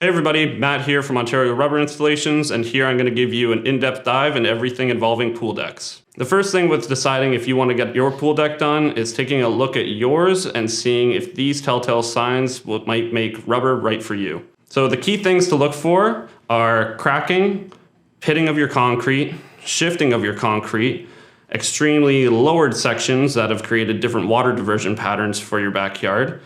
Hey everybody, Matt here from Ontario Rubber Installations, and here I'm going to give you an in-depth dive in everything involving pool decks. The first thing with deciding if you want to get your pool deck done is taking a look at yours and seeing if these telltale signs might make rubber right for you. So the key things to look for are cracking, pitting of your concrete, shifting of your concrete, extremely lowered sections that have created different water diversion patterns for your backyard.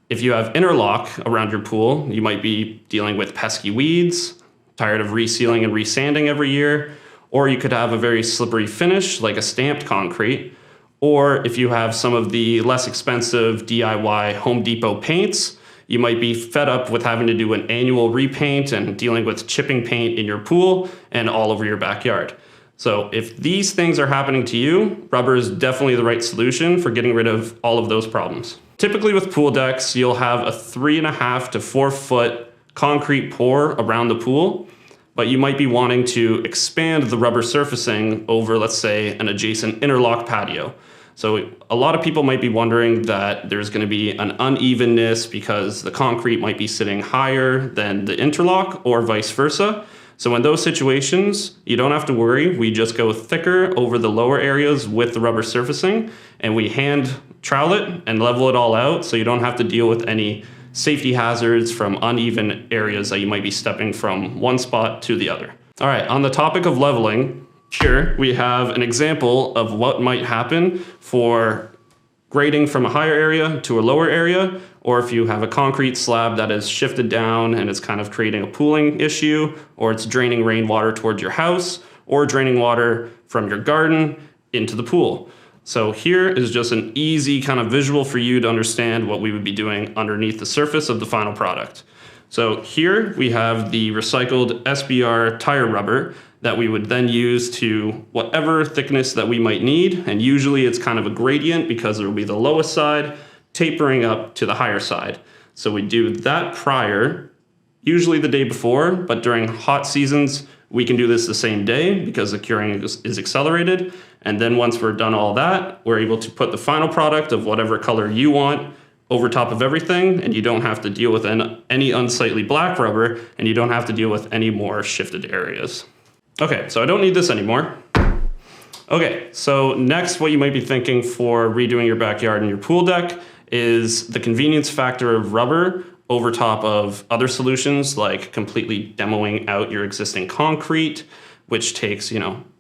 If you have interlock around your pool, you might be dealing with pesky weeds, tired of resealing and resanding every year, or you could have a very slippery finish like a stamped concrete, or if you have some of the less expensive DIY Home Depot paints, you might be fed up with having to do an annual repaint and dealing with chipping paint in your pool and all over your backyard. So if these things are happening to you, rubber is definitely the right solution for getting rid of all of those problems. Typically with pool decks, you'll have a 3.5 to 4 foot concrete pour around the pool, but you might be wanting to expand the rubber surfacing over, let's say, an adjacent interlock patio. So a lot of people might be wondering that there's going to be an unevenness because the concrete might be sitting higher than the interlock or vice versa. So in those situations, you don't have to worry. We just go thicker over the lower areas with the rubber surfacing, and we hand trowel it and level it all out so you don't have to deal with any safety hazards from uneven areas that you might be stepping from one spot to the other. All right, on the topic of leveling, here we have an example of what might happen for grading from a higher area to a lower area, or if you have a concrete slab that is shifted down and it's kind of creating a pooling issue, or it's draining rainwater towards your house, or draining water from your garden into the pool. So here is just an easy kind of visual for you to understand what we would be doing underneath the surface of the final product. So here we have the recycled SBR tire rubber that we would then use to whatever thickness that we might need. And usually it's kind of a gradient because it will be the lowest side tapering up to the higher side. So we do that prior, usually the day before, but during hot seasons, we can do this the same day because the curing is accelerated. And then once we're done all that, we're able to put the final product of whatever color you want over top of everything, and you don't have to deal with any unsightly black rubber, and you don't have to deal with any more shifted areas. Okay, so I don't need this anymore. Okay, so next what you might be thinking for redoing your backyard and your pool deck is the convenience factor of rubber over top of other solutions like completely demoing out your existing concrete, which takes,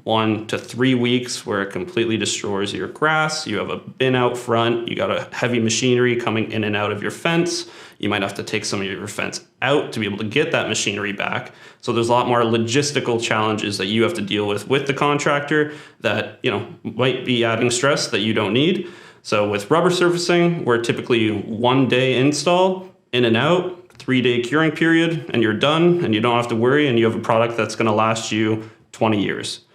1 to 3 weeks where it completely destroys your grass. You have a bin out front, you got a heavy machinery coming in and out of your fence. You might have to take some of your fence out to be able to get that machinery back. So there's a lot more logistical challenges that you have to deal with the contractor that, might be adding stress that you don't need. So with rubber surfacing, we're typically 1 day install, in and out, 3-day curing period, and you're done, and you don't have to worry, and you have a product that's going to last you 20 years.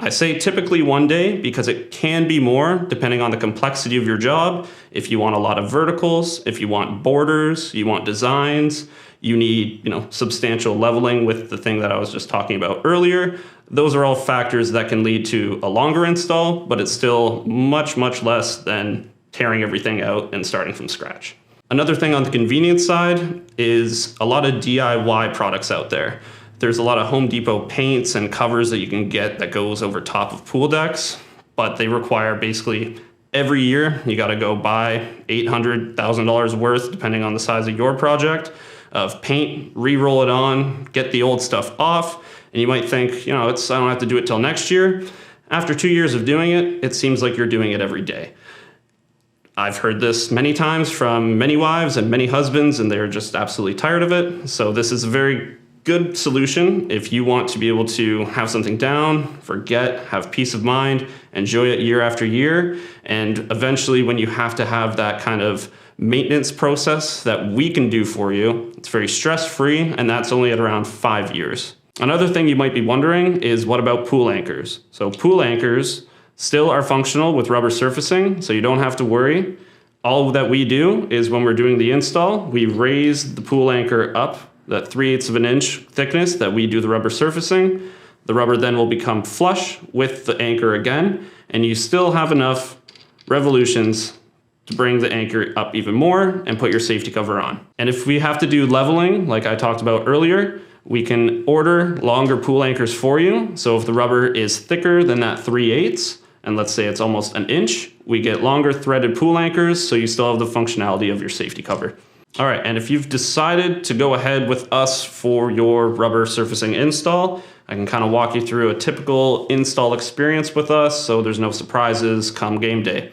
I say typically 1 day because it can be more depending on the complexity of your job. If you want a lot of verticals, if you want borders, you want designs, you need, substantial leveling with the thing that I was just talking about earlier. Those are all factors that can lead to a longer install, but it's still much, much less than tearing everything out and starting from scratch. Another thing on the convenience side is a lot of DIY products out there. There's a lot of Home Depot paints and covers that you can get that goes over top of pool decks, but they require basically every year you got to go buy $800,000, $1,000 worth, depending on the size of your project, of paint, re-roll it on, get the old stuff off, and you might think, I don't have to do it till next year. After 2 years of doing it, it seems like you're doing it every day. I've heard this many times from many wives and many husbands, and they're just absolutely tired of it. So this is a very good solution if you want to be able to have something down, forget, have peace of mind, enjoy it year after year. And eventually when you have to have that kind of maintenance process that we can do for you, it's very stress-free, and that's only at around 5 years. Another thing you might be wondering is what about pool anchors? So pool anchors still are functional with rubber surfacing, so you don't have to worry. All that we do is when we're doing the install, we raise the pool anchor up that 3/8 of an inch thickness that we do the rubber surfacing. The rubber then will become flush with the anchor again, and you still have enough revolutions to bring the anchor up even more and put your safety cover on. And if we have to do leveling, like I talked about earlier, we can order longer pool anchors for you. So if the rubber is thicker than that 3/8, and let's say it's almost an inch, we get longer threaded pool anchors so you still have the functionality of your safety cover. All right, and if you've decided to go ahead with us for your rubber surfacing install, I can kind of walk you through a typical install experience with us so there's no surprises come game day.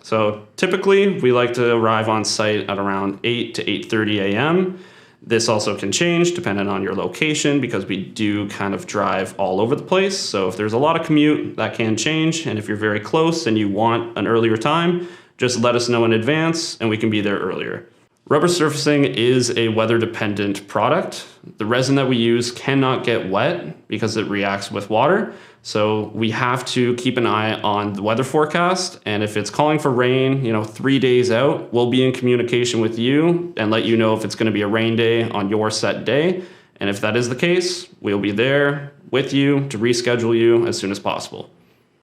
So typically we like to arrive on site at around 8 to 8:30 a.m. This also can change depending on your location because we do kind of drive all over the place. So if there's a lot of commute, that can change. And if you're very close and you want an earlier time, just let us know in advance and we can be there earlier. Rubber surfacing is a weather-dependent product. The resin that we use cannot get wet because it reacts with water. So we have to keep an eye on the weather forecast. And if it's calling for rain, 3 days out, we'll be in communication with you and let you know if it's going to be a rain day on your set day. And if that is the case, we'll be there with you to reschedule you as soon as possible.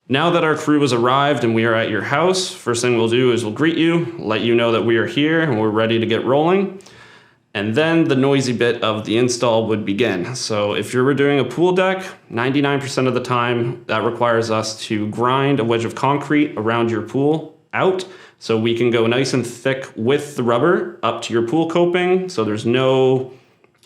Now that our crew has arrived and we are at your house, first thing we'll do is we'll greet you, let you know that we are here and we're ready to get rolling. And then the noisy bit of the install would begin. So if you're doing a pool deck, 99% of the time that requires us to grind a wedge of concrete around your pool out so we can go nice and thick with the rubber up to your pool coping so there's no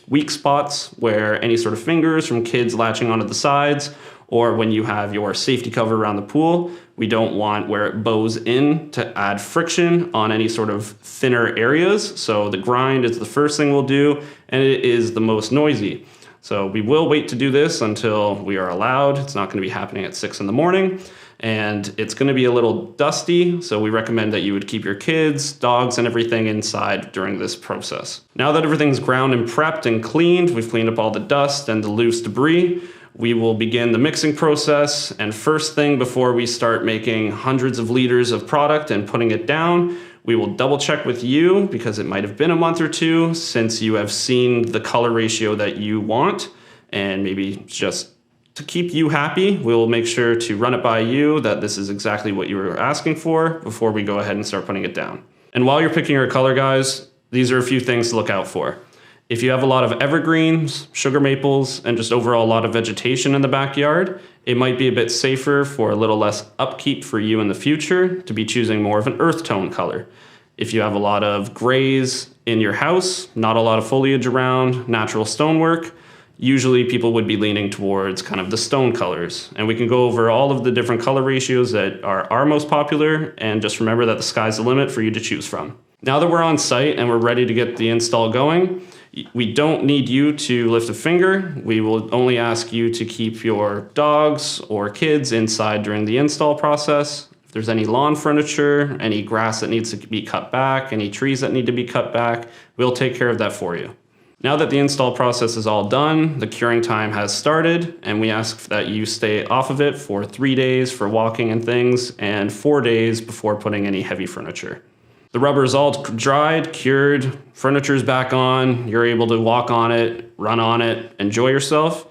weak spots where any sort of fingers from kids latching onto the sides or when you have your safety cover around the pool, we don't want where it bows in to add friction on any sort of thinner areas. So the grind is the first thing we'll do, and it is the most noisy. So we will wait to do this until we are allowed. It's not going to be happening at 6 in the morning, and it's going to be a little dusty. So we recommend that you would keep your kids, dogs, and everything inside during this process. Now that everything's ground and prepped and cleaned, we've cleaned up all the dust and the loose debris. We will begin the mixing process, and first thing before we start making hundreds of liters of product and putting it down, we will double check with you because it might have been a month or two since you have seen the color ratio that you want, and maybe just to keep you happy, we'll make sure to run it by you that this is exactly what you were asking for before we go ahead and start putting it down. And while you're picking your color, guys, these are a few things to look out for. If you have a lot of evergreens, sugar maples, and just overall a lot of vegetation in the backyard, it might be a bit safer for a little less upkeep for you in the future to be choosing more of an earth tone color. If you have a lot of grays in your house, not a lot of foliage around, natural stonework, usually people would be leaning towards kind of the stone colors. And we can go over all of the different color ratios that are our most popular, and just remember that the sky's the limit for you to choose from. Now that we're on site and we're ready to get the install going, we don't need you to lift a finger. We will only ask you to keep your dogs or kids inside during the install process. If there's any lawn furniture, any grass that needs to be cut back, any trees that need to be cut back, we'll take care of that for you. Now that the install process is all done, the curing time has started, and we ask that you stay off of it for 3 days for walking and things, and 4 days before putting any heavy furniture. The rubber is all dried, cured, furniture's back on, you're able to walk on it, run on it, enjoy yourself.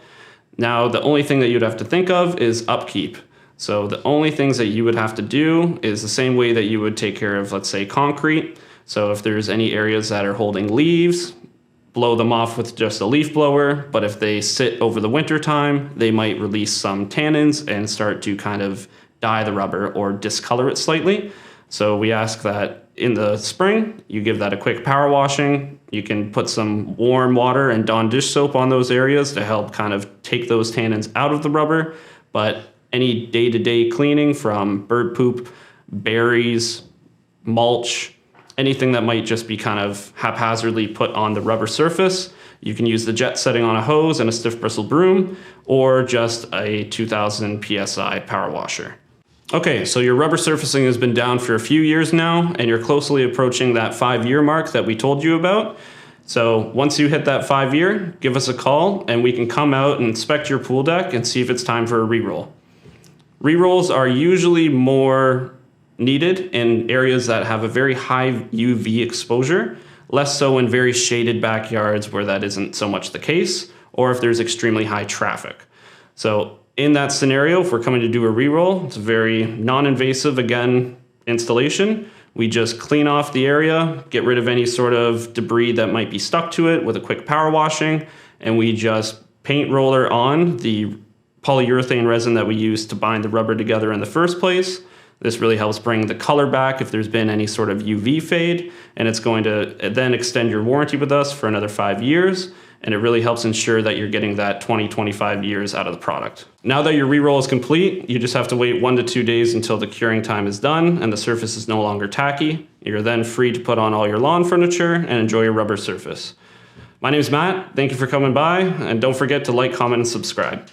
Now, the only thing that you'd have to think of is upkeep. So the only things that you would have to do is the same way that you would take care of, let's say, concrete. So if there's any areas that are holding leaves, blow them off with just a leaf blower. But if they sit over the winter time, they might release some tannins and start to kind of dye the rubber or discolor it slightly. So we ask that in the spring, you give that a quick power washing. You can put some warm water and Dawn dish soap on those areas to help kind of take those tannins out of the rubber. But any day-to-day cleaning from bird poop, berries, mulch, anything that might just be kind of haphazardly put on the rubber surface, you can use the jet setting on a hose and a stiff bristle broom, or just a 2000 PSI power washer. Okay, so your rubber surfacing has been down for a few years now, and you're closely approaching that 5-year mark that we told you about. So once you hit that 5-year, give us a call, and we can come out and inspect your pool deck and see if it's time for a re-roll. Re-rolls are usually more needed in areas that have a very high UV exposure, less so in very shaded backyards where that isn't so much the case, or if there's extremely high traffic. So in that scenario, if we're coming to do a re-roll, it's a very non-invasive, again, installation. We just clean off the area, get rid of any sort of debris that might be stuck to it with a quick power washing, and we just paint roller on the polyurethane resin that we use to bind the rubber together in the first place. This really helps bring the color back if there's been any sort of UV fade, and it's going to then extend your warranty with us for another 5 years, and it really helps ensure that you're getting that 25 years out of the product. Now that your re-roll is complete, you just have to wait 1 to 2 days until the curing time is done and the surface is no longer tacky. You're then free to put on all your lawn furniture and enjoy your rubber surface. My name is Matt. Thank you for coming by, and don't forget to like, comment, and subscribe.